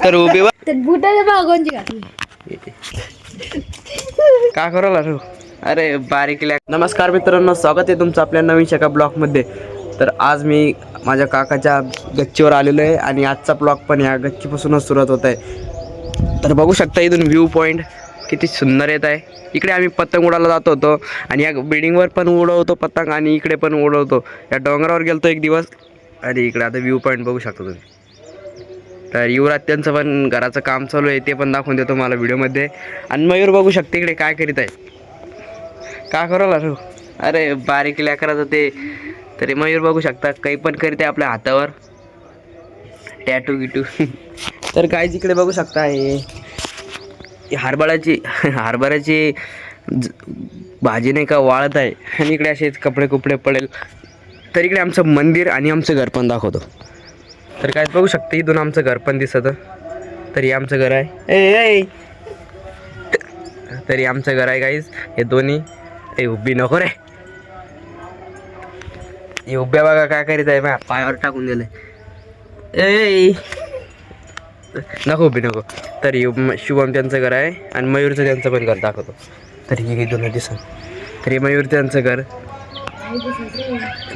तर उभी बुटाच्या बागोंची घातली का करायला रे? अरे बारीक लॅक. नमस्कार मित्रांनो, स्वागत आहे तुमचं आपल्या नवीन शाखा ब्लॉगमध्ये. तर आज मी माझ्या काकाच्या गच्चीवर आलेलो आहे आणि आजचा ब्लॉग पण या गच्चीपासूनच सुरुवात होत आहे. तर बघू शकता इथून व्ह्यू पॉईंट किती सुंदर येत आहे. इकडे आम्ही पतंग उडायला जात होतो आणि या बिल्डिंगवर पण उडवतो पतंग आणि इकडे पण उडवतो. या डोंगरावर गेलतो एक दिवस आणि इकडे आता व्ह्यू पॉईंट बघू शकता तुम्ही. तर युवराज त्यांचं पण घराचं काम चालू आहे, ते पण दाखवून देतो मला व्हिडिओमध्ये. आणि मयूर बघू शकते इकडे काय करीत आहे. का करायला रे? अरे बारीक लेकराचं ते. तरी मयूर बघू शकता काही पण करीत आहे आपल्या हातावर टॅटू गिटू. तर काय इकडे बघू शकता हे हरभऱ्याची भाजी नाही का वाळत आहे आणि इकडे असे कपडे पडेल. तर इकडे आमचं मंदिर आणि आमचं घर पण दाखवतो. तर काय बघू शकते इथून आमचं घर पण दिसत. तरी आमचं घर आहे तरी आमचं घर आहे गाईज. हे दोन्ही उभी नको रे. हे उभ्या बघा काय करीत आहे, माझ्या पायावर टाकून दिलंय. नको उभी नको. तरी शुभम त्यांचं घर आहे आणि मयूरचं त्यांचं पण घर दाखवतो. तरी हे दोन दिसत. तरी मयूर त्यांचं घर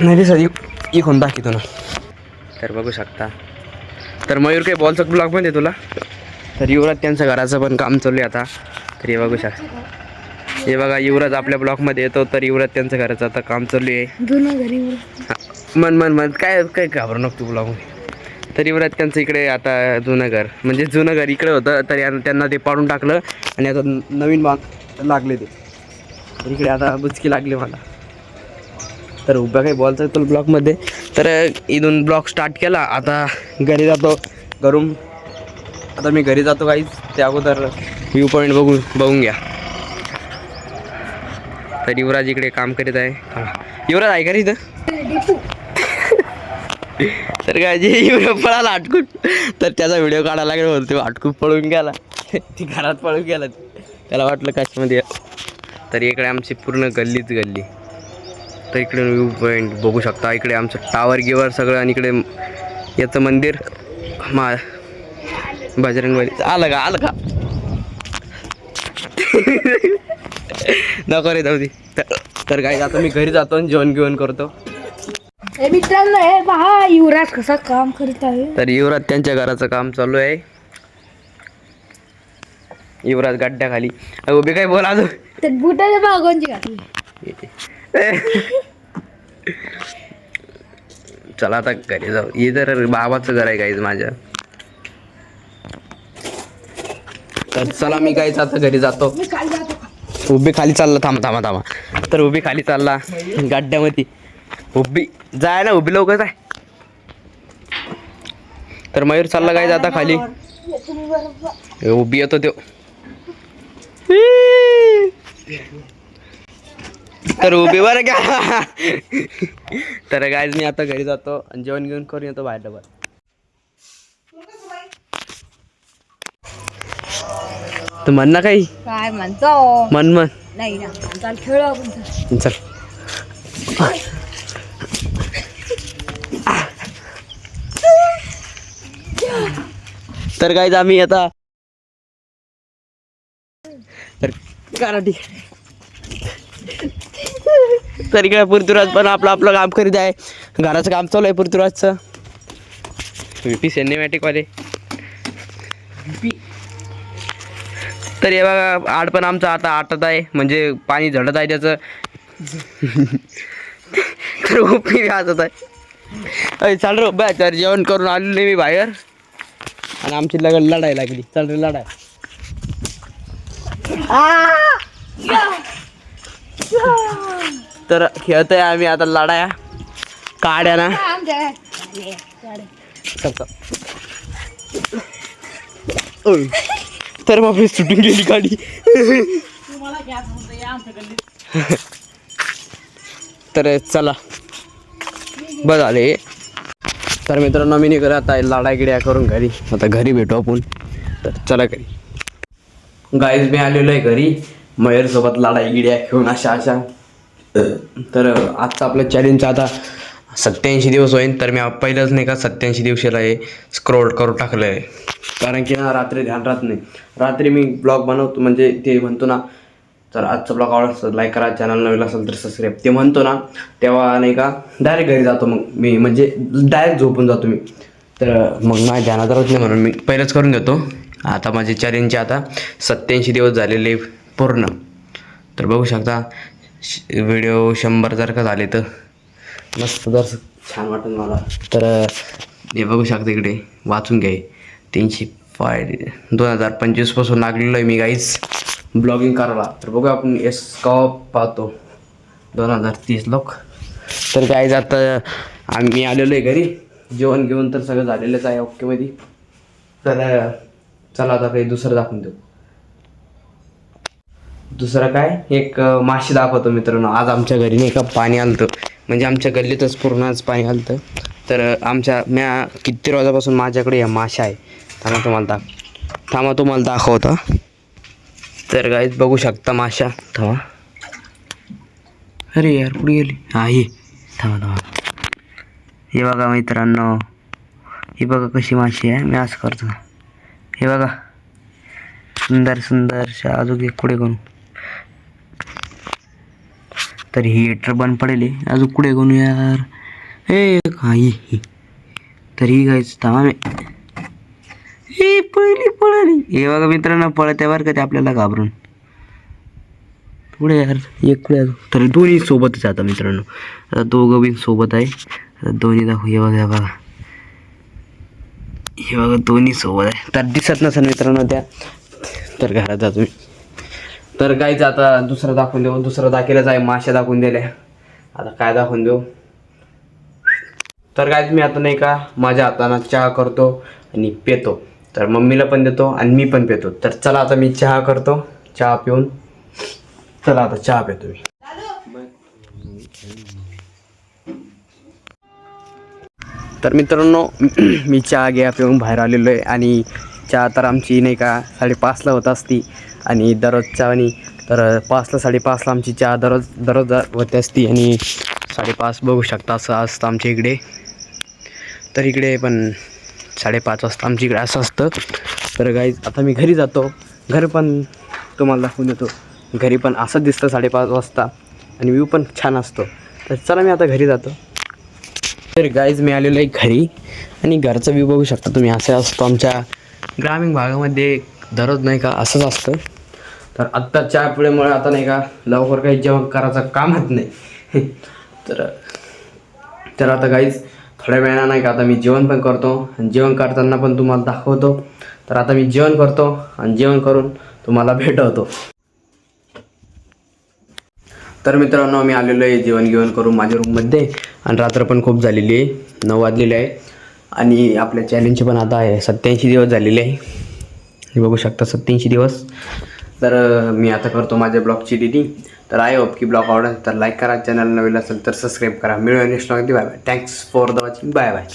नाही दिसत, इकून दाखवतो ना. तर बघू शकता. तर मयूर काही बॉलचं ब्लॉग पण आहे तुला. तर युवराज त्यांचं घराचं पण काम चालू आहे आता. तर हे बघू शकता. हे बघा युवराज आपल्या ब्लॉकमध्ये येतो. तर युवराज त्यांचं घराचं आता काम चालू आहे. मन काय काय घाबरू नको तू ब्लॉगमध्ये. तर युवराज त्यांचं इकडे आता जुनं घर इकडे होतं. तरी त्यांना ते पाडून टाकलं आणि आता नवीन बाग लागले ते. तर इकडे आता बुचकी लागली मला. तर उभ्या काही बोलायचं तुला ब्लॉगमध्ये. तर इथून ब्लॉग स्टार्ट केला. आता घरी जातो. आता मी घरी जातो काहीच त्या अगोदर व्ह्यू पॉईंट बघून घ्या. तर युवराज इकडे काम करीत आहे. युवराज आहे का रे इथं? तर काय जे युवराज पळाला अटकून. तर त्याचा व्हिडिओ काढायला लागला बोलतो. अटकून पळून गेला. ती घरात पळून गेला. त्याला वाटलं काशमध्ये. तर इकडे आमची पूर्ण गल्ली. तर इकडे व्ह्यू पॉईंट बघू शकता. इकडे आमचं टावर सगळं आणि इकडे याचं मंदिर बजरंगबली. आलं का नको रे जाऊ दे. तर काय आता मी घरी जातो आणि जेवण करतो. मित्रांनो हे पहा युवराज कसा काम करत आहे. तर युवराज त्यांच्या घराचं काम चालू आहे. युवराज गड्ड्याखाली उभे काय बोला अजून. बुटाच्या बागोंची घातली. चला आता घरी जाऊ. हे तर बाबाचं घर आहे काहीच माझ्या. तर चला मी काहीच आता घरी जातो. उभी खाली चालला. थांबा. तर उभी खाली चालला गाड्यामध्ये. उभी जाय ना, उभी लवकर जाय. तर मयूर चालला काय आता खाली. उभी येतो तो. तर उभी बरं का. तर गायज मी आता घरी जातो आणि जेवण घेऊन करून येतो बाहेर डबल. तर म्हण ना काही. काय म्हणतो मन नाही ना. चाल खेळू आपण. चल. तर गायज आम्ही आता तर कराठी. तर इकडे पृथ्वीराज पण आपलं काम करीत आहे. घराचं काम चालू आहे पृथ्वीराजचं. VP सिनेमॅटिक वाले. तर हे बघा आड पण आमचं आता आटत आहे, म्हणजे पाणी झडत आहे त्याचं. तर उपी वाजत आहे. चाल रे बा. तर जेवण करून आलेले मी बाहेर आणि आमची लढाई लागली. चल रे लढाई. तर खेळतोय आम्ही आता लढाया काड्या ना. तर मग सुटून गेली गाडी. तर चला बस आले. तर मित्रांनो मी नाही करत आहे लढाई गिड्या करून घरी. आता घरी भेटू आपण. तर चला घरी. गाईज मी आलेलो आहे घरी मयूर सोबत लढाई गिड्या खेळून अशा. तर आजचं आपलं चॅलेंज आता 87 दिवस होईल तर मी पहिलंच नाही का 87 दिवशीला हे स्क्रोल करून टाकलं आहे. कारण की ना रात्री ध्यान राहत नाही. रात्री मी ब्लॉग बनवतो म्हणजे ते म्हणतो ना, तर आजचा ब्लॉग आवडला असेल लाईक करा, चॅनल नवीन असेल तर सबस्क्राईब ते म्हणतो ना, तेव्हा नाही का डायरेक्ट घरी जातो मग मी, म्हणजे डायरेक्ट झोपून जातो मी. तर मग माझ्या ध्यानात राहत नाही म्हणून मी पहिलंच करून घेतो. आता माझे चॅलेंजचे आता 87 दिवस झालेले पूर्ण. तर बघू शकता व्हिडिओ 100 जर का झाले तर मस्त जर छान वाटेल मला. तर हे बघू शकता इकडे वाचून घ्या. 2025 पासून लागलेलो आहे मी गाईज ब्लॉगिंग करायला. तर बघू आपण पाहतो 2030 लोक. तर गाईज आता आम्ही आलेलो आहे घरी, जेवण घेऊन तर सगळं झालेलंच आहे ओकेमध्ये. तर चला आता काही दुसरं दाखवून देऊ. दुसरं काय एक माशी दाखवतो मित्रांनो. आज आमच्या घरी नाही का पाणी आलं, म्हणजे आमच्या गल्लीतच पूर्णच पाणी आलं. तर म्या किती रोजापासून माझ्याकडे या माशा आहे. थांबा तुम्हाला दाखवतो. तर गाईज बघू शकता माशा. थांबा, अरे यार कुठे गेली? हा ये, थांबा. हे बघा मित्रांनो, हे बघा कशी माशी आहे. मी असं करतो, हे बघा सुंदर अजून एक कुठे करू. तर ही हिटर बंद पडेल अजून कुठे करू यार. हे ही तर ही गाईच थांबा मी. हे पळली. हे बघा मित्रांनो पळत्या बरं का ते आपल्याला घाबरून. पुढे यार एक पुढे. तर दोन्ही सोबतच आता मित्रांनो, आता दोघं बी सोबत आहे. आता दोन्ही दाखवू. हे बघा दोन्ही सोबत आहे. तर दिसत नसेल मित्रांनो त्या. तर घरात जा तुम्ही. तर गाईच आता दुसरं दाखवून देऊ. दुसरं दाखवलंच आहे, माश्या दाखवून दिल्या. आता काय दाखवून देऊ. तर गाईच मी आता नाही का माझ्या हातानं चहा करतो आणि पितो. तर मम्मीला पण देतो आणि मी पण पितो. तर चला आता मी चहा करतो. चहा पिऊन चला आता चहा पितो मी. तर मित्रांनो मी चहा पिऊन बाहेर आलेलो आहे. आणि चहा तर आमची नाही का 5:30ला होत असती आणि दररोजच्या आणि तर 5ला 5:30ला आमची चहा दररोज होते असती. आणि 5:30 बघू शकता असं असतं आमच्या इकडे. तर इकडे पण 5:30 वाजता आमच्या इकडे असं असतं. तर गाईज आता मी घरी जातो. घर पण तुम्हाला दाखवून देतो. घरी पण असं दिसतं 5:30 वाजता आणि व्ह्यू पण छान असतो. तर चला मी आता घरी जातो. तर गाईज मी आलेलो आहे घरी आणि घरचा व्ह्यू बघू शकता तुम्ही. असं असतो आमच्या ग्रामीण भागामध्ये दररोज नाही का असंच असतं. तर आत्ता चहा पिल्यामुळे आता नाही का लवकर काही जेवण करायचं कामच नाही. तर आता गाईज थोड्या वेळानं नाही का आता मी जेवण पण करतो आणि जेवण करताना पण तुम्हाला दाखवतो. तर आता मी जेवण करतो आणि जेवण करून तुम्हाला भेटवतो. तर मित्रांनो मी आलेलो आहे जेवण करून माझ्या रूममध्ये. आणि रात्र पण खूप झालेली आहे, 9 वाजलेले आहे. आणि आपल्या चॅलेंजचे पण आता आहे 87 दिवस झालेले आहे. हे बघू शकता 87 दिवस. तर मी आता करतो माझ्या ब्लॉगची एडिटिंग. तर आय होप की ब्लॉग आवडेल तर लाईक करा, चॅनल नवीन असेल तर सबस्क्राईब करा. मिळूया next blog. Bye bye. Thanks for the watching. Bye bye.